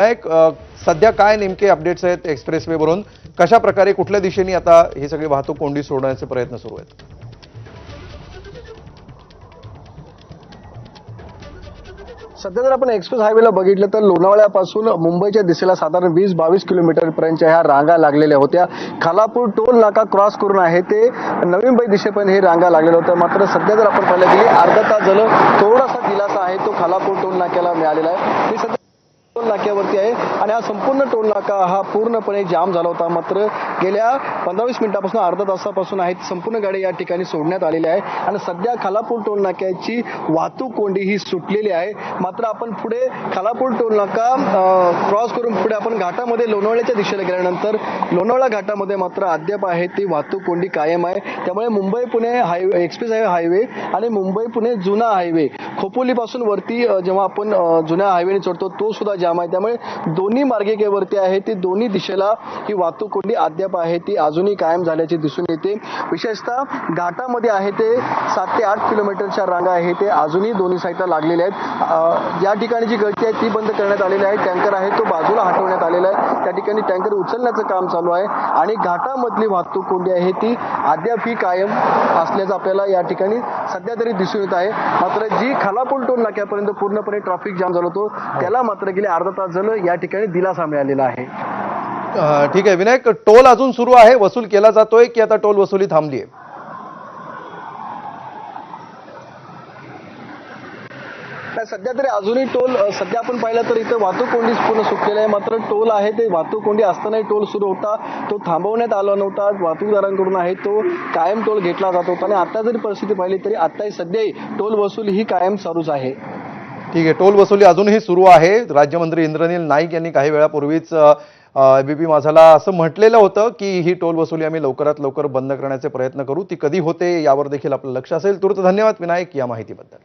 एक सध्या काय नेमके अपडेट्स आहेत एक्सप्रेसवे वरून कशा प्रकारे कुठल्या दिशेने आता ही सगळी वाहतूक कोंडी सोडण्याचे प्रयत्न सुरू आहेत? सध्या जर आपण एक्सप्रेस हायवेला बघितलं तर लोणावळ्यापासून मुंबईच्या दिशेला साधारण 20-22 किलोमीटरपर्यंतच्या ह्या रांगा लागलेल्या होत्या. खालापूर टोल नाका क्रॉस करून आहे ते नवी मुंबई दिशेपर्यंत हे रांगा लागलेल्या होत्या. मात्र सध्या जर आपण पाहिलं गेली अर्धा तास झालं थोडासा दिलासा आहे तो खालापूर टोल नाक्याला मिळालेला आहे. मी सध्या टोल नाक्यावरती आहे आणि हा संपूर्ण टोल नाका हा पूर्णपणे जाम झाला होता. मात्र गेल्या 15-20 मिनिटापासून अर्धा तासापासून आहे संपूर्ण गाडी या ठिकाणी सोडण्यात आलेल्या आहे आणि सध्या खालापूर टोल नाक्याची वाहतूक कोंडी ही सुटलेली आहे. मात्र आपण पुढे खालापूर टोल नाका क्रॉस करून पुढे आपण घाटामध्ये लोणावळ्याच्या दिशेला गेल्यानंतर लोणावळा घाटामध्ये मात्र अद्याप आहे ती वाहतूक कोंडी कायम आहे. त्यामुळे Mumbai Pune highway express highway आणि मुंबई पुणे जुना हायवे खोपोलीपासून वरती जेव्हा आपण जुन्या हायवेने चढतो तो सुद्धा जाम आहे. त्यामुळे दोन्ही मार्गिकेवरती आहे ती दोन्ही दिशेला ही वाहतूक कोंडी अद्याप आहे ती अजूनही कायम झाल्याची दिसून येते. विशेषतः घाटामध्ये आहे ते 7 ते 8 किलोमीटरच्या रांगा आहे ते अजूनही दोन्ही साईडला लागलेल्या आहेत. या ठिकाणी जी गळती आहे ती बंद करण्यात आलेली आहे. टँकर आहे तो बाजूला हटवण्यात आलेला आहे. त्या ठिकाणी टँकर उचलण्याचं काम चालू आहे आणि घाटामधली वाहतूक कोंडी आहे ती अद्याप ही कायम असल्याचं आपल्याला या ठिकाणी सध्या तरी दिसून येत आहे. मात्र जी खालापूर टोल नाक्यापर्यंत पूर्णपणे ट्रॅफिक जाम झालं होतं त्याला मात्र गेले अर्धा तास झालं या ठिकाणी दिलासा मिळालेला आहे. ठीक आहे विनायक, टोल अजून सुरू आहे, वसूल केला जातोय की आता टोल वसुली थांबली आहे? सध्या तरी अजूनही टोल सध्या आपण पाहिलं तर इथं वाहतूक कोंडी पूर्ण सुटलेलं आहे. मात्र टोल आहे ते वाहतूक कोंडी असतानाही टोल सुरू होता तो थांबवण्यात आला नव्हता. वाहतूकदारांकडून आहे तो कायम टोल घेतला जात होता आणि आता जरी परिस्थिती पाहिली तरी आताही सध्याही टोल वसुली ही कायम चालूच आहे. ठीक आहे, टोल वसुली अजूनही सुरू आहे. राज्यमंत्री इंद्रनील नाईक यांनी काही वेळापूर्वीच एबीपी माझाला असं म्हटलेलं होतं की ही टोल वसुली आम्ही लवकरात लवकर बंद करण्याचे प्रयत्न करू. ती कधी होते यावर देखील आपलं लक्ष असेल. तूर्त धन्यवाद विनायक या माहितीबद्दल.